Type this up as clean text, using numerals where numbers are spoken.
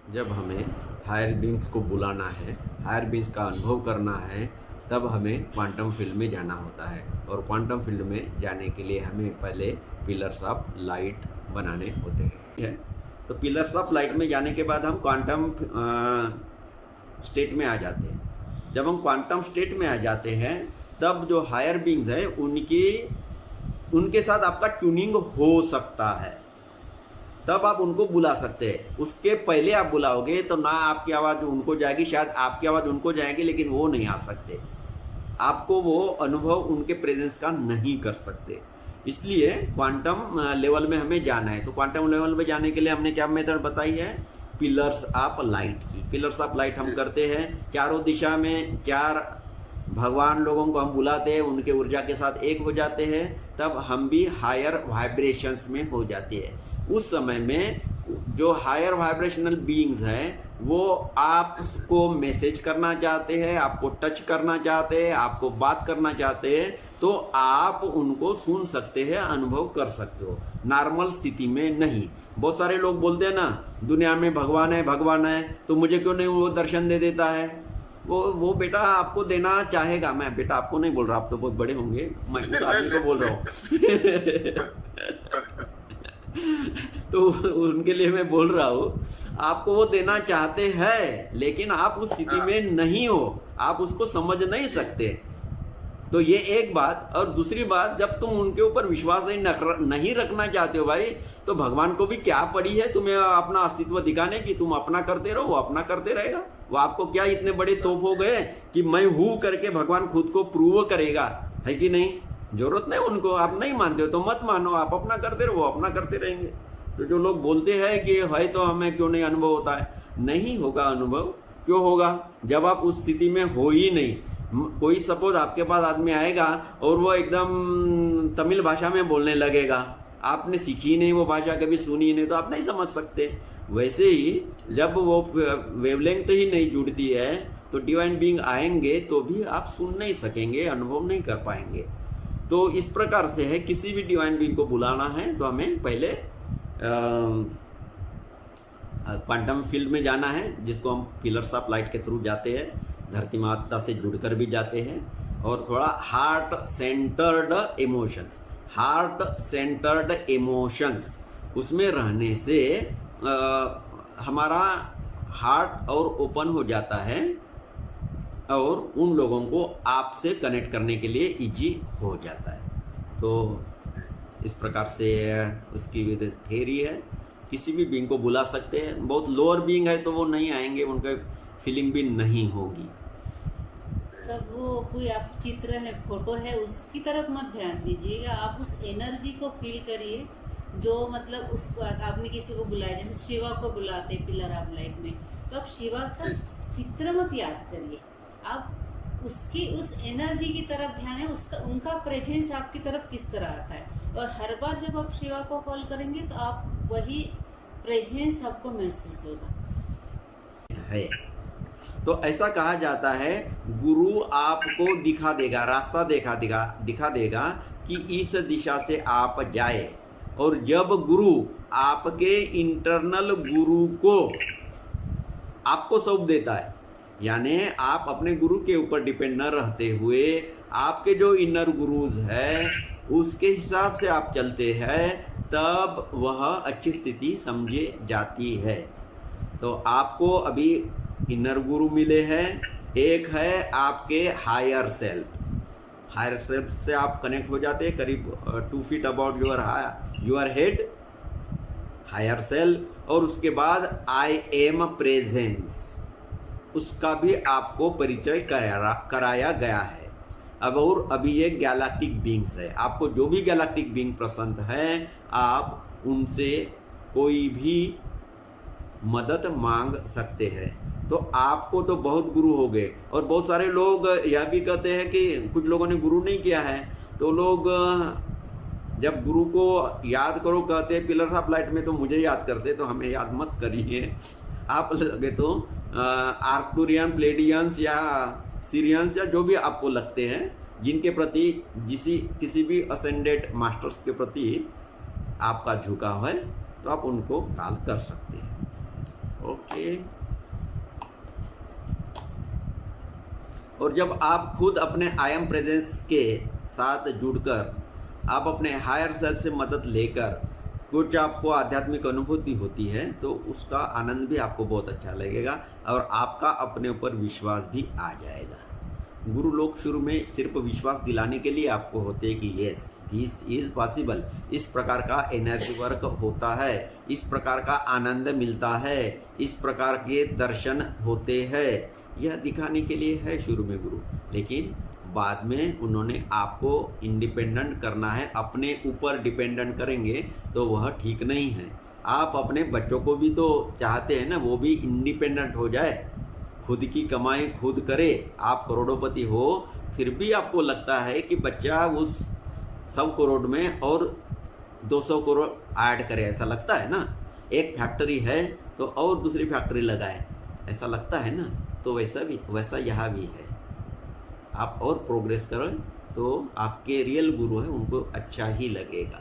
जब हमें higher beings को बुलाना है, हायर बीइंग्स का अनुभव करना है, तब हमें क्वांटम फील्ड में जाना होता है। और क्वांटम फील्ड में जाने के लिए हमें पहले पिलर्स ऑफ लाइट बनाने होते हैं। तो पिलर्स ऑफ लाइट में जाने के बाद हम क्वांटम स्टेट में आ जाते हैं। जब हम क्वांटम स्टेट में आ जाते हैं, तब जो हायर बीइंग्स है उनके साथ आपका ट्यूनिंग हो सकता है, तब आप उनको बुला सकते हैं। उसके पहले आप बुलाओगे तो ना आपकी आवाज़ उनको जाएगी, शायद आपकी आवाज़ उनको जाएगी, लेकिन वो नहीं आ सकते। आपको वो अनुभव उनके प्रेजेंस का नहीं कर सकते। इसलिए क्वांटम लेवल में हमें जाना है। तो क्वांटम लेवल में जाने के लिए हमने क्या मेथड बताई है? पिलर्स ऑफ लाइट की। पिलर्स ऑफ लाइट हम करते हैं, चारों दिशा में 4 भगवान लोगों को हम बुलाते हैं, उनके ऊर्जा के साथ एक हो जाते हैं, तब हम भी हायर वाइब्रेशंस में हो जाते हैं। उस समय में जो हायर वाइब्रेशनल बीइंग्स हैं वो आपको मैसेज करना चाहते हैं, आपको टच करना चाहते हैं, आपको बात करना चाहते हैं, तो आप उनको सुन सकते हैं, अनुभव कर सकते हो। नॉर्मल स्थिति में नहीं। बहुत सारे लोग बोलते हैं ना, दुनिया में भगवान है, भगवान है, तो मुझे क्यों नहीं वो दर्शन दे देता है? वो बेटा आपको देना चाहेगा। मैं बेटा आपको नहीं बोल रहा, आप तो बहुत बड़े होंगे, मैं उस आदमी को बोल रहा हूँ। तो उनके लिए मैं बोल रहा हूँ, आपको वो देना चाहते हैं, लेकिन आप उस स्थिति में नहीं हो, आप उसको समझ नहीं सकते। तो ये एक बात। और दूसरी बात, जब तुम उनके ऊपर विश्वास नहीं रखना चाहते हो भाई, तो भगवान को भी क्या पड़ी है तुम्हें अपना अस्तित्व दिखाने की? तुम अपना करते रहो, वो अपना करते रहेगा। वो आपको क्या इतने बड़े तोप हो गए कि मैं हूँ करके भगवान खुद को प्रूव करेगा, है कि नहीं? जरूरत नहीं उनको। आप नहीं मानते हो तो मत मानो, आप अपना करते रहो, वो अपना करते रहेंगे। तो जो लोग बोलते हैं कि है तो हमें क्यों नहीं अनुभव होता है, नहीं होगा अनुभव। क्यों होगा? जब आप उस स्थिति में हो ही नहीं। कोई सपोज आपके पास आदमी आएगा और वो एकदम तमिल भाषा में बोलने लगेगा, आपने सीखी नहीं वो भाषा, कभी सुनी नहीं, तो आप नहीं समझ सकते। वैसे ही जब वो वेवलेंथ ही नहीं जुड़ती है, तो डिवाइन बीइंग आएंगे तो भी आप सुन नहीं सकेंगे, अनुभव नहीं कर पाएंगे। तो इस प्रकार से है, किसी भी डिवाइन बीइंग को बुलाना है तो हमें पहले क्वांटम फील्ड में जाना है, जिसको हम पिलर्स ऑफ लाइट के थ्रू जाते हैं, धरती माता से जुड़कर भी जाते हैं। और थोड़ा हार्ट सेंटर्ड इमोशंस उसमें रहने से हमारा हार्ट और ओपन हो जाता है, और उन लोगों को आपसे कनेक्ट करने के लिए इजी हो जाता है। तो इस प्रकार से उसकी थ्योरी है। किसी भी बीइंग को बुला सकते हैं। बहुत लोअर बीइंग है तो वो नहीं आएंगे, उनका फीलिंग भी नहीं होगी। तब वो कोई आप चित्र है, फोटो है, उसकी तरफ मत ध्यान दीजिएगा। आप उस एनर्जी को फील करिए, जो मतलब उस आपने किसी को बुलाया, जैसे शिवा को बुलाते पिलर ऑफ लाइट में, तो आप शिवा का चित्र मत याद करिए, आप उसकी उस एनर्जी की तरफ ध्यान है, उसका उनका प्रेजेंस आपकी तरफ किस तरह आता है। और हर बार जब आप शिवा को कॉल करेंगे तो आप वही प्रेजेंस आपको महसूस होगा है। तो ऐसा कहा जाता है, गुरु आपको दिखा देगा, रास्ता दिखा देगा कि इस दिशा से आप जाए। और जब गुरु आपके इंटरनल गुरु को आपको सौंप देता है, यानी आप अपने गुरु के ऊपर डिपेंड न रहते हुए आपके जो इनर गुरुज है उसके हिसाब से आप चलते हैं, तब वह अच्छी स्थिति समझे जाती है। तो आपको अभी इनर गुरु मिले हैं। एक है आपके हायर सेल्फ से आप कनेक्ट हो जाते हैं, करीब 2 feet about your head, higher self. और उसके बाद आई एम प्रेजेंस, उसका भी आपको परिचय कराया गया है। अब और अभी ये गैलेक्टिक बीइंग्स है। आपको जो भी गैलेक्टिक बीइंग पसंद है, आप उनसे कोई भी मदद मांग सकते हैं। तो आपको तो बहुत गुरु हो गए। और बहुत सारे लोग यह भी कहते हैं कि कुछ लोगों ने गुरु नहीं किया है, तो लोग जब गुरु को याद करो कहते हैं पिलर ऑफ लाइट में, तो मुझे याद करते, तो हमें याद मत करिए। आप लगे तो आर्क्टूरियन, प्लेडियंस या सीरियंस या जो भी आपको लगते हैं, जिनके प्रति किसी भी असेंडेड मास्टर्स के प्रति आपका झुकाव है, तो आप उनको कॉल कर सकते हैं। ओके। ये। और जब आप खुद अपने आई एम प्रेजेंस के साथ जुड़कर आप अपने हायर सेल्फ से मदद लेकर कुछ आपको आध्यात्मिक अनुभूति होती है तो उसका आनंद भी आपको बहुत अच्छा लगेगा और आपका अपने ऊपर विश्वास भी आ जाएगा। गुरु लोग शुरू में सिर्फ विश्वास दिलाने के लिए आपको होते हैं कि यस दिस इज़ पॉसिबल, इस प्रकार का एनर्जी वर्क होता है, इस प्रकार का आनंद मिलता है, इस प्रकार के दर्शन होते हैं, यह दिखाने के लिए है शुरू में गुरु। लेकिन बाद में उन्होंने आपको इंडिपेंडेंट करना है, अपने ऊपर डिपेंडेंट करेंगे तो वह ठीक नहीं है। आप अपने बच्चों को भी तो चाहते हैं ना वो भी इंडिपेंडेंट हो जाए, खुद की कमाई खुद करे। आप करोड़पति हो फिर भी आपको लगता है कि बच्चा उस 100 करोड़ में और 200 करोड़ ऐड करे, ऐसा लगता है ना। एक फैक्ट्री है तो और दूसरी फैक्ट्री लगाए, ऐसा लगता है ना। तो वैसा यहाँ भी है। आप और प्रोग्रेस करें तो आपके रियल गुरु हैं उनको अच्छा ही लगेगा।